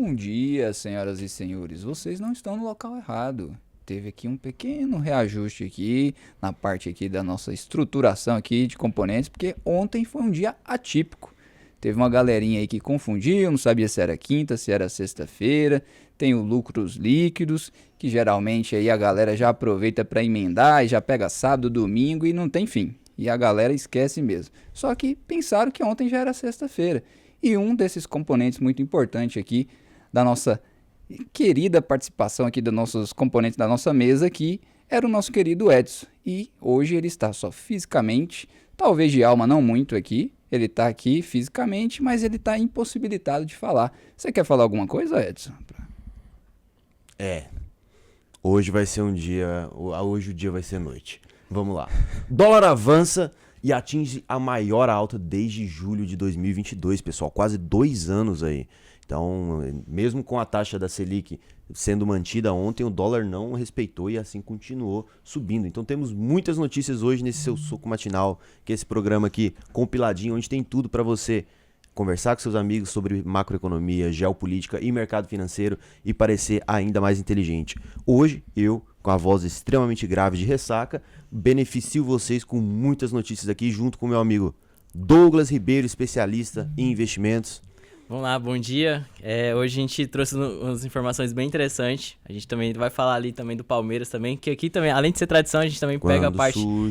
Bom dia, senhoras e senhores. Vocês não estão no local errado. Teve aqui um pequeno reajuste aqui na parte aqui da nossa estruturação aqui de componentes, porque ontem foi um dia atípico. Teve uma galerinha aí que confundiu, não sabia se era quinta, se era sexta-feira. Tem o lucros líquidos, que geralmente aí a galera já aproveita para emendar e já pega sábado, domingo e não tem fim. E a galera esquece mesmo. Só que pensaram que ontem já era sexta-feira. E um desses componentes muito importante aqui da nossa querida participação aqui dos nossos componentes da nossa mesa aqui era o nosso querido Edson. E hoje ele está só fisicamente, talvez de alma não muito aqui. Ele está aqui fisicamente, mas ele está impossibilitado de falar. Você quer falar alguma coisa, Edson? Hoje vai ser um dia, hoje o dia vai ser noite. Vamos lá. Dólar avança e atinge a maior alta desde julho de 2022, pessoal. Quase 2 anos aí. Então, mesmo com a taxa da Selic sendo mantida ontem, o dólar não respeitou e assim continuou subindo. Então temos muitas notícias hoje nesse seu Soco Matinal, que é esse programa aqui compiladinho, onde tem tudo para você conversar com seus amigos sobre macroeconomia, geopolítica e mercado financeiro e parecer ainda mais inteligente. Hoje, eu, com a voz extremamente grave de ressaca, beneficio vocês com muitas notícias aqui, junto com meu amigo Douglas Ribeiro, especialista em investimentos. Vamos lá, bom dia. Hoje a gente trouxe umas informações bem interessantes. A gente também vai falar ali também do Palmeiras também, que aqui também, além de ser tradição, a gente também pega a parte do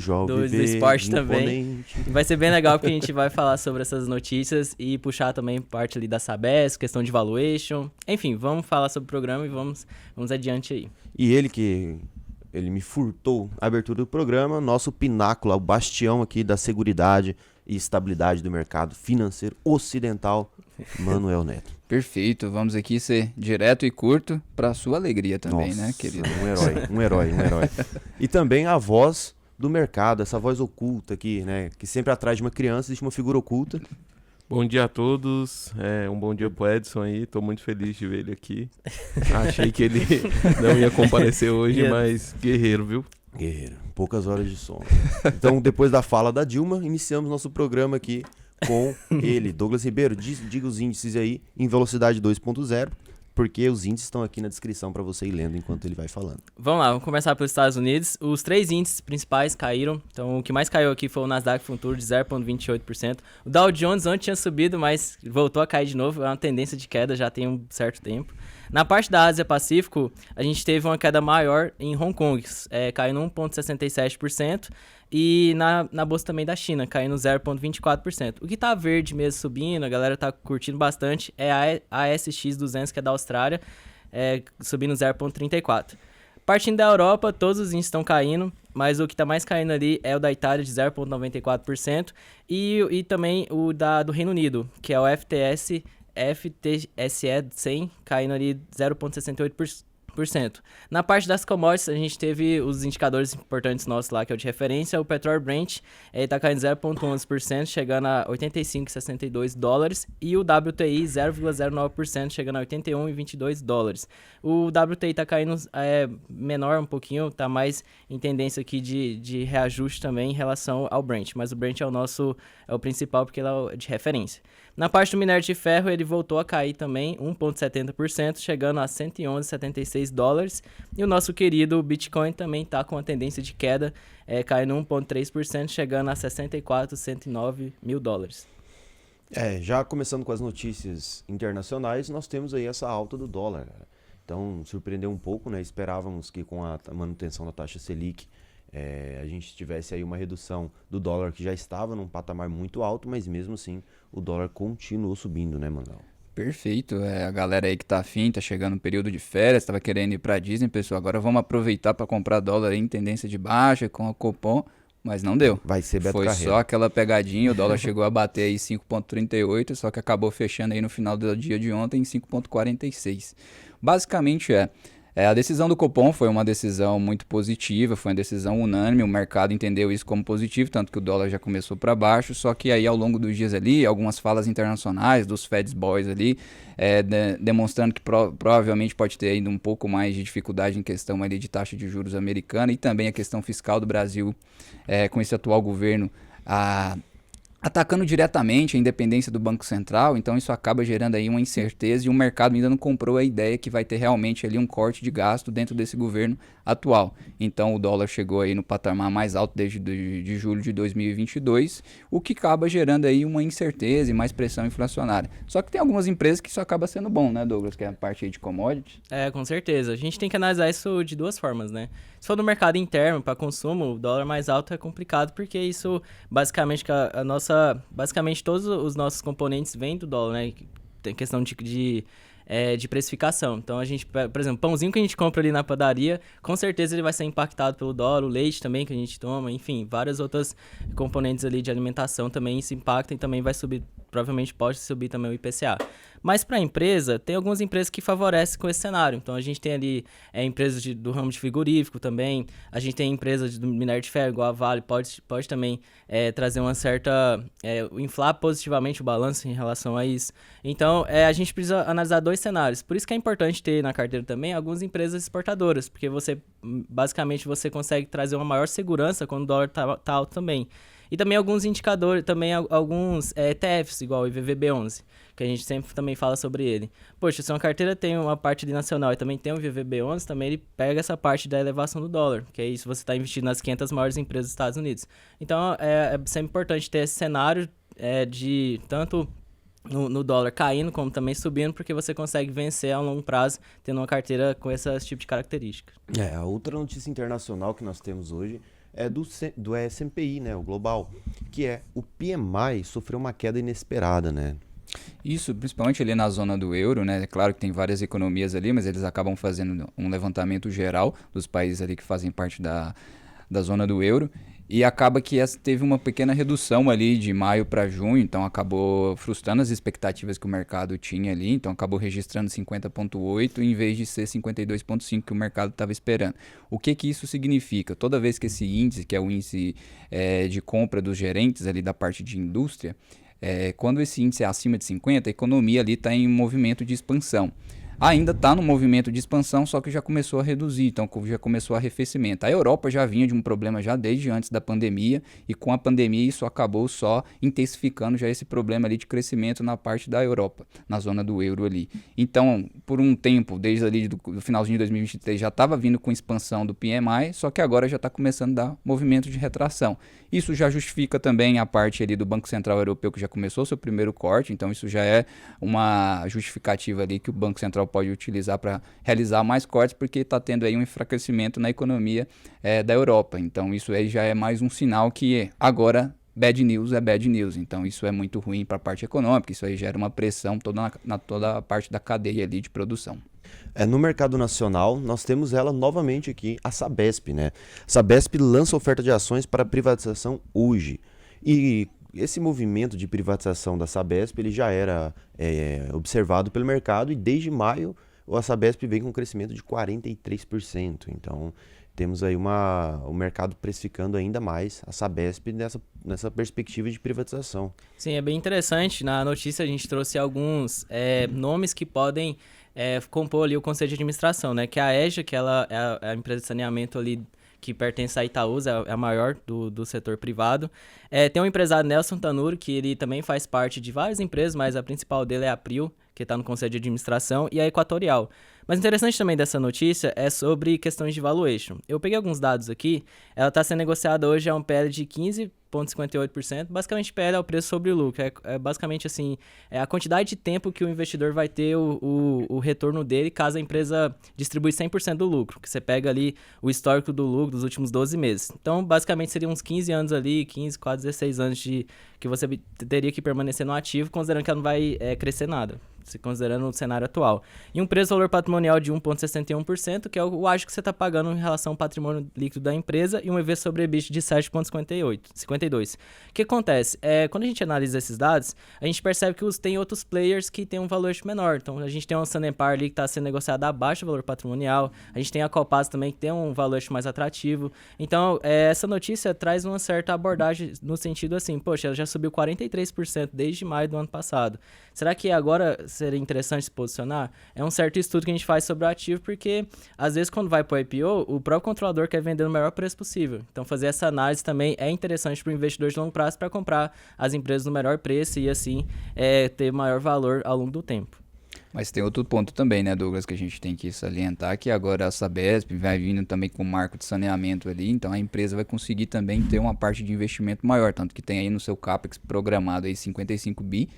esporte também. E vai ser bem legal porque a gente vai falar sobre essas notícias e puxar também parte ali da Sabesp, questão de valuation. Enfim, vamos falar sobre o programa e vamos adiante aí. E ele me furtou a abertura do programa, nosso pináculo, o bastião aqui da seguridade e estabilidade do mercado financeiro ocidental, Manuel Neto. Perfeito, vamos aqui ser direto e curto para sua alegria também, Nossa, né, querido? Um herói. E também a voz do mercado, essa voz oculta aqui, né, que sempre atrás de uma criança existe uma figura oculta. Bom dia a todos, um bom dia pro Edson aí, tô muito feliz de ver ele aqui. Achei que ele não ia comparecer hoje, mas guerreiro, viu? Guerreiro, poucas horas de sono. Então, depois da fala da Dilma, iniciamos nosso programa aqui com ele, Douglas Ribeiro. Diga os índices aí em velocidade 2.0, porque os índices estão aqui na descrição para você ir lendo enquanto ele vai falando. Vamos lá, vamos começar pelos Estados Unidos. Os 3 índices principais caíram. Então, o que mais caiu aqui foi o Nasdaq Futuro de 0,28%. O Dow Jones ontem tinha subido, mas voltou a cair de novo. É uma tendência de queda já tem um certo tempo. Na parte da Ásia-Pacífico, a gente teve uma queda maior em Hong Kong, caindo 1,67%. E na bolsa também da China, caindo 0,24%. O que tá verde mesmo subindo, a galera tá curtindo bastante, é a ASX 200, que é da Austrália, subindo 0,34%. Partindo da Europa, todos os índices estão caindo, mas o que tá mais caindo ali é o da Itália, de 0,94%, e também o do Reino Unido, que é o FTSE 100, caindo ali 0,68%. Na parte das commodities, a gente teve os indicadores importantes nossos lá, que é o de referência. O petróleo Brent está caindo 0,11%, chegando a 85,62 dólares. E o WTI 0,09%, chegando a 81,22 dólares. O WTI está caindo menor um pouquinho, está mais em tendência aqui de reajuste também em relação ao Brent. Mas o Brent é o principal porque ele é de referência. Na parte do minério de ferro, ele voltou a cair também 1,70%, chegando a 111,76 dólares. E o nosso querido Bitcoin também está com a tendência de queda, caindo 1,3%, chegando a 64,109 mil dólares. Já começando com as notícias internacionais, nós temos aí essa alta do dólar. Então, surpreendeu um pouco, né? Esperávamos que com a manutenção da taxa Selic, a gente tivesse aí uma redução do dólar que já estava num patamar muito alto, mas mesmo assim o dólar continuou subindo, né, Manuel? Perfeito, a galera aí que tá afim, tá chegando no período de férias, tava querendo ir pra Disney, pessoal, agora vamos aproveitar para comprar dólar aí em tendência de baixa, com a cupom, mas não deu. Vai ser Beto Foi Carreiro. só aquela pegadinha, o dólar chegou a bater aí 5,38, só que acabou fechando aí no final do dia de ontem em 5,46. Basicamente a decisão do Copom foi uma decisão muito positiva, foi uma decisão unânime, o mercado entendeu isso como positivo, tanto que o dólar já começou para baixo, só que aí ao longo dos dias ali, algumas falas internacionais dos Fed Boys ali, demonstrando que provavelmente pode ter ainda um pouco mais de dificuldade em questão ali de taxa de juros americana e também a questão fiscal do Brasil, com esse atual governo, atacando diretamente a independência do Banco Central, então isso acaba gerando aí uma incerteza e o mercado ainda não comprou a ideia que vai ter realmente ali um corte de gasto dentro desse governo atual. Então o dólar chegou aí no patamar mais alto desde de julho de 2022, o que acaba gerando aí uma incerteza e mais pressão inflacionária. Só que tem algumas empresas que isso acaba sendo bom, né, Douglas, que é a parte aí de commodities. Com certeza. A gente tem que analisar isso de duas formas, né? Se for no mercado interno, para consumo, o dólar mais alto é complicado, porque isso, basicamente, basicamente todos os nossos componentes vêm do dólar, né? Tem questão de precificação. Então, a gente, por exemplo, pãozinho que a gente compra ali na padaria, com certeza ele vai ser impactado pelo dólar, o leite também que a gente toma, enfim, várias outras componentes ali de alimentação também se impactam e também vai subir, provavelmente pode subir também o IPCA. Mas para a empresa, tem algumas empresas que favorecem com esse cenário. Então, a gente tem ali empresas do ramo de frigorífico também, a gente tem empresas do minério de ferro, igual a Vale, pode também trazer uma certa... inflar positivamente o balanço em relação a isso. Então, a gente precisa analisar dois cenários. Por isso que é importante ter na carteira também algumas empresas exportadoras, porque basicamente você consegue trazer uma maior segurança quando o dólar tá alto também. E também alguns indicadores, também alguns ETFs, igual o IVVB11, que a gente sempre também fala sobre ele. Poxa, se uma carteira tem uma parte de nacional e também tem o IVVB11, também ele pega essa parte da elevação do dólar, que é isso, você está investindo nas 500 maiores empresas dos Estados Unidos. Então, é sempre importante ter esse cenário de tanto no dólar caindo, como também subindo, porque você consegue vencer a longo prazo tendo uma carteira com esse tipo de característica. A outra notícia internacional que nós temos hoje é do S&P, né, o global, que é o PMI sofreu uma queda inesperada, né? Isso, principalmente ali na zona do euro, né? É claro que tem várias economias ali, mas eles acabam fazendo um levantamento geral dos países ali que fazem parte da zona do euro. E acaba que teve uma pequena redução ali de maio para junho, então acabou frustrando as expectativas que o mercado tinha ali, então acabou registrando 50,8 em vez de ser 52,5 que o mercado estava esperando. O que isso significa? Toda vez que esse índice, que é o índice de compra dos gerentes ali da parte de indústria, quando esse índice é acima de 50, a economia ali está em movimento de expansão. Ainda está no movimento de expansão, só que já começou a reduzir, então já começou a arrefecimento. A Europa já vinha de um problema já desde antes da pandemia, e com a pandemia isso acabou só intensificando já esse problema ali de crescimento na parte da Europa, na zona do euro ali. Então, por um tempo, desde ali do finalzinho de 2023, já estava vindo com expansão do PMI, só que agora já está começando a dar movimento de retração. Isso já justifica também a parte ali do Banco Central Europeu, que já começou seu primeiro corte, então isso já é uma justificativa ali que o Banco Central pode utilizar para realizar mais cortes, porque está tendo aí um enfraquecimento na economia da Europa. Então isso aí já é mais um sinal que agora bad news é bad news. Então isso é muito ruim para a parte econômica, isso aí gera uma pressão toda toda a parte da cadeia ali de produção. No mercado nacional, nós temos ela novamente aqui, a Sabesp, né? Sabesp lança oferta de ações para privatização hoje. E esse movimento de privatização da Sabesp ele já era observado pelo mercado, e desde maio a Sabesp vem com um crescimento de 43%. Então temos aí o mercado precificando ainda mais a Sabesp nessa perspectiva de privatização. Sim, é bem interessante. Na notícia a gente trouxe alguns nomes que podem compor ali o conselho de administração, né? Que a EJA, que ela é a empresa de saneamento ali que pertence à Itaúsa, é a maior do setor privado. Tem um empresário, Nelson Tanuro, que ele também faz parte de várias empresas, mas a principal dele é a Prio, que está no Conselho de Administração, e a Equatorial. Mas interessante também dessa notícia é sobre questões de valuation. Eu peguei alguns dados aqui, ela está sendo negociada hoje a um PL de 15,58%, basicamente PL é o preço sobre o lucro, basicamente assim, a quantidade de tempo que o investidor vai ter o retorno dele caso a empresa distribui 100% do lucro, que você pega ali o histórico do lucro dos últimos 12 meses. Então, basicamente, seriam uns 15 anos ali, 15, quase 16 anos que você teria que permanecer no ativo, considerando que ela não vai crescer nada, se considerando o cenário atual. E um preço-valor patrimonial de 1,61%, que é o ágio que você está pagando em relação ao patrimônio líquido da empresa, e um EV sobre EBIT de 7,52. O que acontece? Quando a gente analisa esses dados, a gente percebe que tem outros players que têm um valor menor. Então, a gente tem uma Sanepar ali que está sendo negociada abaixo do valor patrimonial, a gente tem a Copasa também que tem um valor mais atrativo. Então, essa notícia traz uma certa abordagem no sentido assim, poxa, ela já subiu 43% desde maio do ano passado. Será que agora seria interessante se posicionar? É um certo estudo que a gente faz sobre o ativo, porque às vezes quando vai para o IPO, o próprio controlador quer vender no melhor preço possível. Então fazer essa análise também é interessante para o investidor de longo prazo para comprar as empresas no melhor preço e assim ter maior valor ao longo do tempo. Mas tem outro ponto também, né, Douglas, que a gente tem que salientar, que agora a Sabesp vai vindo também com o marco de saneamento ali, então a empresa vai conseguir também ter uma parte de investimento maior, tanto que tem aí no seu CAPEX programado aí 55 bi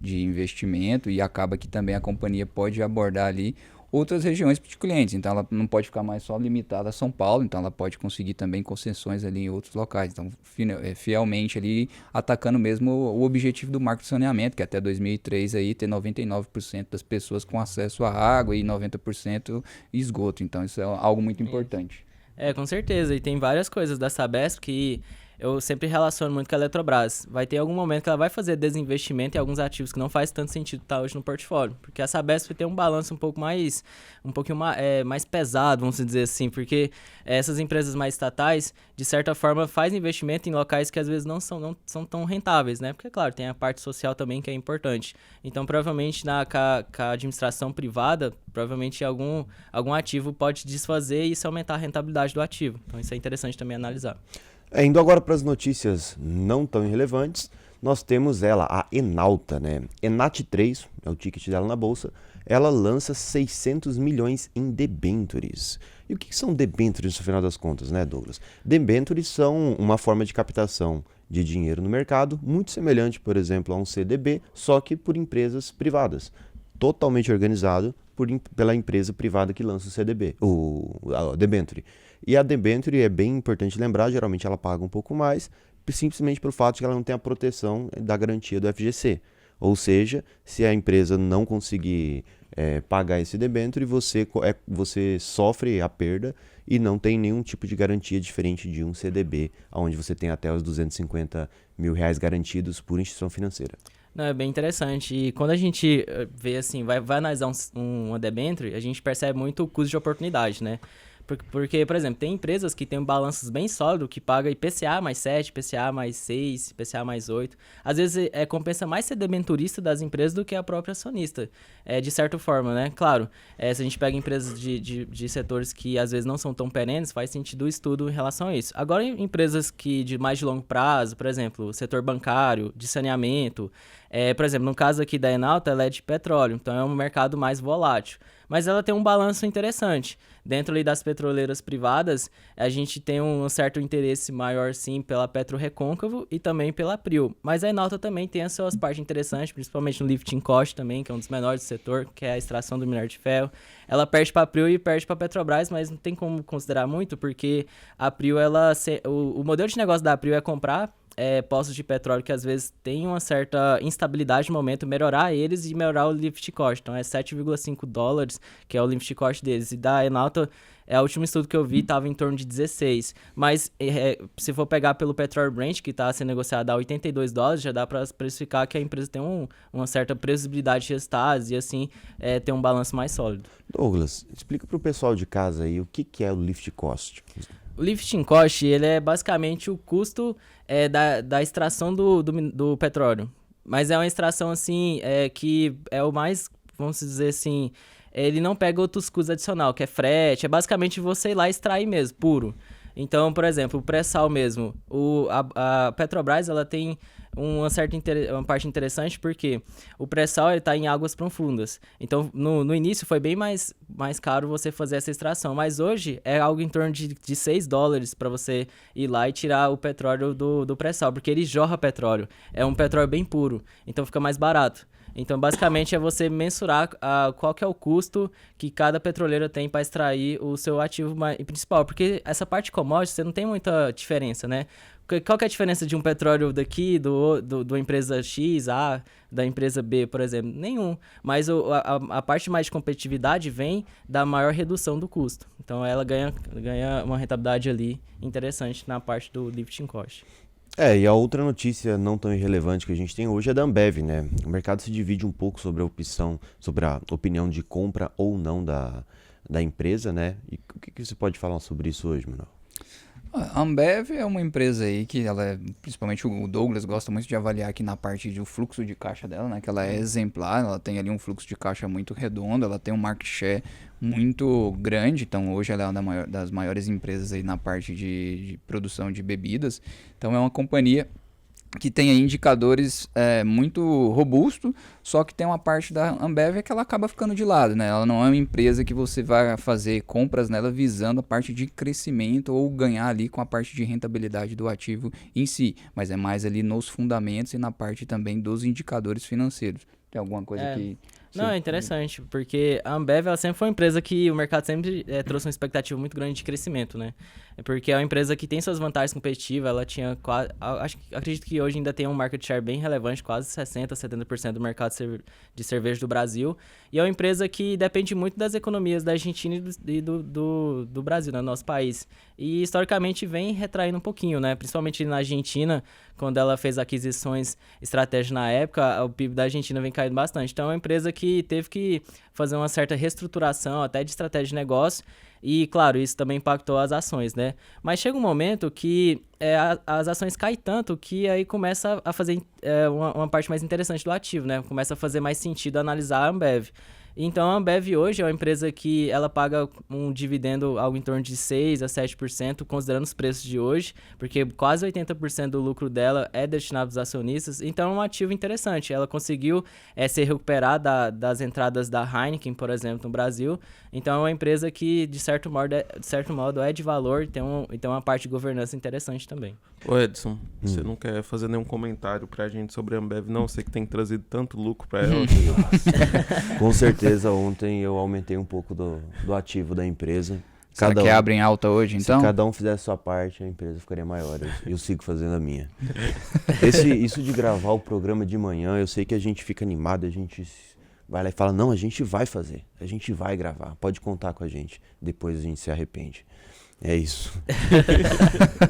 de investimento e acaba que também a companhia pode abordar ali outras regiões de clientes, então ela não pode ficar mais só limitada a São Paulo, então ela pode conseguir também concessões ali em outros locais, então fielmente ali atacando mesmo o objetivo do marco de saneamento, que até 2003 aí ter 99% das pessoas com acesso à água e 90% esgoto, então isso é algo muito importante. Com certeza, e tem várias coisas da Sabesp que eu sempre relaciono muito com a Eletrobras. Vai ter algum momento que ela vai fazer desinvestimento em alguns ativos que não faz tanto sentido estar hoje no portfólio. Porque a Sabesp tem um balanço um pouquinho mais pesado, vamos dizer assim. Porque essas empresas mais estatais, de certa forma, fazem investimento em locais que às vezes não são tão rentáveis, né? Porque, claro, tem a parte social também que é importante. Então, provavelmente, com a administração privada, provavelmente algum ativo pode desfazer e isso aumentar a rentabilidade do ativo. Então, isso é interessante também analisar. Indo agora para as notícias não tão irrelevantes, nós temos ela, a Enauta, né? Enat3, é o ticket dela na bolsa, ela lança 600 milhões em debentures. E o que são debentures no final das contas, né, Douglas? Debentures são uma forma de captação de dinheiro no mercado, muito semelhante, por exemplo, a um CDB, só que por empresas privadas. Totalmente organizado pela empresa privada que lança o CDB, a debenture. E a debenture é bem importante lembrar, geralmente ela paga um pouco mais, simplesmente pelo fato de que ela não tem a proteção da garantia do FGC. Ou seja, se a empresa não conseguir pagar esse debenture, você sofre a perda e não tem nenhum tipo de garantia diferente de um CDB, onde você tem até os 250 mil reais garantidos por instituição financeira. Não, é bem interessante. E quando a gente vê assim, vai analisar uma debenture, a gente percebe muito o custo de oportunidade, né? Porque, por exemplo, tem empresas que têm balanços bem sólidos, que pagam IPCA mais 7, IPCA mais 6, IPCA mais 8. Às vezes compensa mais ser debenturista das empresas do que a própria acionista, de certa forma, né? Claro, se a gente pega empresas de setores que às vezes não são tão perenes, faz sentido o estudo em relação a isso. Agora, empresas de mais de longo prazo, por exemplo, o setor bancário, de saneamento, por exemplo, no caso aqui da Enauta, ela é de petróleo, então é um mercado mais volátil. Mas ela tem um balanço interessante. Dentro ali das petroleiras privadas, a gente tem um certo interesse maior, sim, pela PetroRecôncavo e também pela Prio. Mas a Enauta também tem as suas partes interessantes, principalmente no lifting cost também, que é um dos menores do setor, que é a extração do minério de ferro. Ela perde para a Prio e perde para a Petrobras, mas não tem como considerar muito, porque a Prio, o modelo de negócio da Prio é comprar postos de petróleo que às vezes tem uma certa instabilidade no momento, melhorar eles e melhorar o lift cost. Então é $7,5, que é o lift cost deles. E da Enauta, o último estudo que eu vi estava em torno de 16. Mas se for pegar pelo Petrol Brent, que está sendo negociado a $82, já dá para precificar que a empresa tem uma certa previsibilidade de resultados e assim ter um balanço mais sólido. Douglas, explica para o pessoal de casa aí o que é o lift cost. O lifting cost, ele é basicamente o custo da extração do petróleo. Mas é uma extração, assim, que é o mais, vamos dizer assim, ele não pega outros custos adicionais, que é frete, é basicamente você ir lá extrair mesmo, puro. Então, por exemplo, o pré-sal mesmo, a Petrobras, ela tem uma parte interessante porque o pré-sal está em águas profundas. Então, no início foi bem mais caro você fazer essa extração, mas hoje é algo em torno de $6 para você ir lá e tirar o petróleo do pré-sal, porque ele jorra petróleo. É um petróleo bem puro, então fica mais barato. Então, basicamente, é você mensurar qual que é o custo que cada petroleira tem para extrair o seu ativo principal. Porque essa parte de commodity, você não tem muita diferença, né? Qual que é a diferença de um petróleo daqui, da empresa X, A, da empresa B, por exemplo? Nenhum. Mas a parte mais de competitividade vem da maior redução do custo. Então, ela ganha uma rentabilidade ali interessante na parte do lifting cost. E a outra notícia não tão irrelevante que a gente tem hoje é da Ambev, né? O mercado se divide um pouco sobre a opinião de compra ou não da empresa, né? E o que você pode falar sobre isso hoje, Manuel? A Ambev é uma empresa aí que principalmente o Douglas gosta muito de avaliar aqui na parte do fluxo de caixa dela, né? Que ela é exemplar, ela tem ali um fluxo de caixa muito redondo, ela tem um market share muito grande, então hoje ela é uma das maiores empresas aí na parte de produção de bebidas. Então é uma companhia que tem aí indicadores muito robustos, só que tem uma parte da Ambev que ela acaba ficando de lado, né? Ela não é uma empresa que você vai fazer compras nela visando a parte de crescimento ou ganhar ali com a parte de rentabilidade do ativo em si, mas é mais ali nos fundamentos e na parte também dos indicadores financeiros. Tem alguma coisa que... Não, é interessante, porque a Ambev ela sempre foi uma empresa que o mercado sempre trouxe uma expectativa muito grande de crescimento, né? Porque é uma empresa que tem suas vantagens competitivas, ela tinha quase... Acredito que hoje ainda tem um market share bem relevante, quase 60%, 70% do mercado de cerveja do Brasil. E é uma empresa que depende muito das economias da Argentina e do Brasil, né? No nosso país. E historicamente vem retraindo um pouquinho, né? Principalmente na Argentina, quando ela fez aquisições estratégicas na época, o PIB da Argentina vem caindo bastante. Então é uma empresa que teve que fazer uma certa reestruturação até de estratégia de negócio e, claro, isso também impactou as ações, né? Mas chega um momento que as ações caem tanto que aí começa a fazer uma parte mais interessante do ativo, né? Começa a fazer mais sentido analisar a Ambev. Então, a Ambev hoje é uma empresa que ela paga um dividendo algo em torno de 6% a 7%, considerando os preços de hoje, porque quase 80% do lucro dela é destinado aos acionistas. Então, é um ativo interessante. Ela conseguiu se recuperar das entradas da Heineken, por exemplo, no Brasil. Então, é uma empresa que, de certo modo, é de valor e tem uma parte de governança interessante também. Ô Edson, você não quer fazer nenhum comentário pra gente sobre a Ambev, não? Você que tem trazido tanto lucro pra ela. Com certeza, ontem eu aumentei um pouco do ativo da empresa. Será que abre em alta hoje, então? Se cada um fizesse a sua parte, a empresa ficaria maior. Eu sigo fazendo a minha. Isso de gravar o programa de manhã, eu sei que a gente fica animado, a gente vai lá e fala, não, a gente vai fazer, a gente vai gravar, pode contar com a gente. Depois a gente se arrepende. É isso.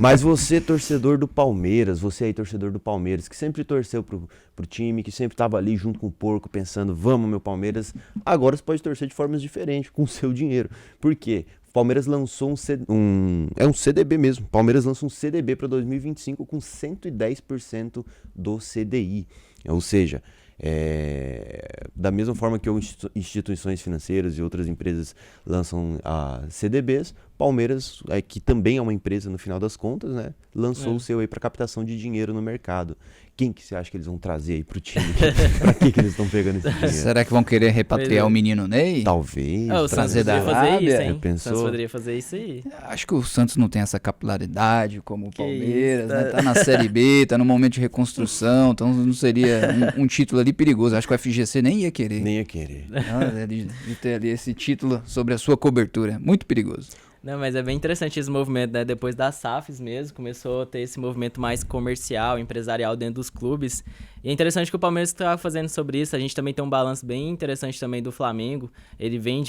Mas você, torcedor do Palmeiras, você aí, torcedor do Palmeiras, que sempre torceu pro time, que sempre estava ali junto com o porco, pensando, vamos, meu Palmeiras, agora você pode torcer de formas diferentes, com o seu dinheiro. Por quê? O Palmeiras lançou um CDB mesmo. O Palmeiras lançou um CDB para 2025 com 110% do CDI. Ou seja, da mesma forma que instituições financeiras e outras empresas lançam CDBs, Palmeiras, que também é uma empresa no final das contas, né, lançou o seu aí para captação de dinheiro no mercado. Quem que você acha que eles vão trazer aí pro time? Pra que eles estão pegando esse dinheiro? Será que vão querer repatriar o menino Ney? Talvez. O Santos poderia fazer isso, hein? O Santos poderia fazer isso aí. Acho que o Santos não tem essa capilaridade como o Palmeiras, né? Tá na Série B, tá no momento de reconstrução, então não seria um título ali perigoso. Acho que o FGC nem ia querer. Nem ia querer. De ter ali esse título sobre a sua cobertura. Muito perigoso. Não, mas é bem interessante esse movimento, né? Depois das SAFs mesmo, começou a ter esse movimento mais comercial, empresarial dentro dos clubes. E é interessante que o Palmeiras está fazendo sobre isso. A gente também tem um balanço bem interessante também do Flamengo. Ele vem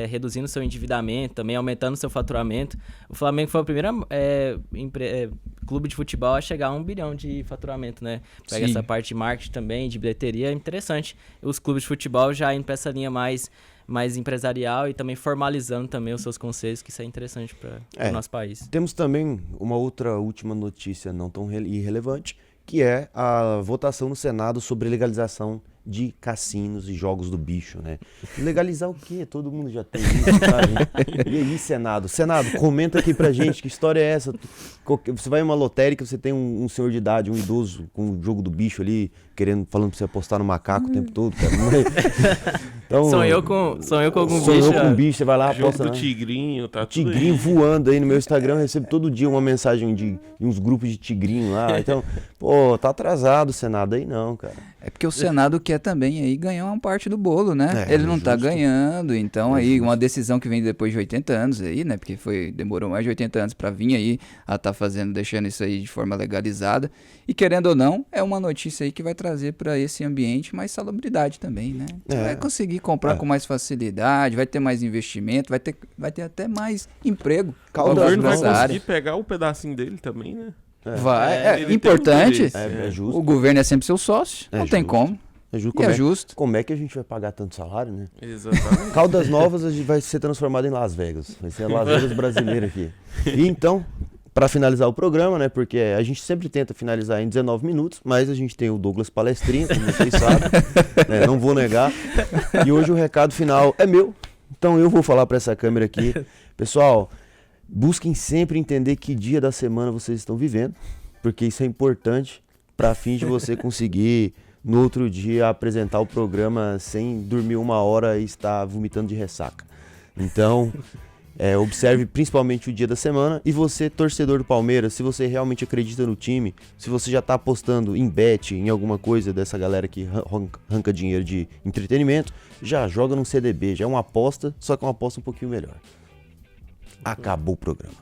reduzindo seu endividamento, também aumentando seu faturamento. O Flamengo foi o primeiro clube de futebol a chegar a 1 bilhão de faturamento, né? Pega essa parte de marketing também, de bilheteria, é interessante. Os clubes de futebol já indo para essa linha mais empresarial e também formalizando também os seus conceitos, que isso é interessante para o nosso país. Temos também uma outra última notícia não tão irrelevante, que é a votação no Senado sobre legalização de cassinos e jogos do bicho, né? Legalizar o quê? Todo mundo já tem isso, sabe? E aí, Senado? Senado, comenta aqui pra gente, que história é essa? Você vai em uma lotérica, você tem um senhor de idade, um idoso com o jogo do bicho ali, falando pra você apostar no macaco o tempo todo, cara. Então, sonhou com algum bicho. Sonhou com um bicho, você vai lá, jogo aposta. Do tigrinho, tá tudo tigrinho aí. Voando aí no meu Instagram, eu recebo todo dia uma mensagem de uns grupos de tigrinho lá. Então, tá atrasado o Senado aí não, cara. É porque o Senado quer também aí ganhar uma parte do bolo, né? Ele não tá ganhando, então aí uma decisão que vem depois de 80 anos aí, né? Porque demorou mais de 80 anos para vir aí a tá deixando isso aí de forma legalizada. E querendo ou não, é uma notícia aí que vai trazer para esse ambiente mais salubridade também, né? Você vai conseguir comprar com mais facilidade, vai ter mais investimento, vai ter até mais emprego. O governo vai conseguir pegar o pedacinho dele também, né? É importante. É justo. O governo é sempre seu sócio, não tem como. É justo. E é justo. Como é que a gente vai pagar tanto salário, né? Exatamente. Caldas Novas a gente vai ser transformado em Las Vegas. Vai ser a Las Vegas brasileira aqui. E então, Pra finalizar o programa, né? Porque a gente sempre tenta finalizar em 19 minutos, mas a gente tem o Douglas Palestrinha, como vocês sabem, né? Não vou negar. E hoje o recado final é meu, então eu vou falar pra essa câmera aqui. Pessoal, busquem sempre entender que dia da semana vocês estão vivendo, porque isso é importante pra fim de você conseguir, no outro dia, apresentar o programa sem dormir 1 hora e estar vomitando de ressaca. Então... observe principalmente o dia da semana. E você, torcedor do Palmeiras, se você realmente acredita no time, se você já tá apostando em bet, em alguma coisa dessa galera que arranca dinheiro de entretenimento, já joga num CDB, já é uma aposta, só que é uma aposta um pouquinho melhor. Acabou o programa.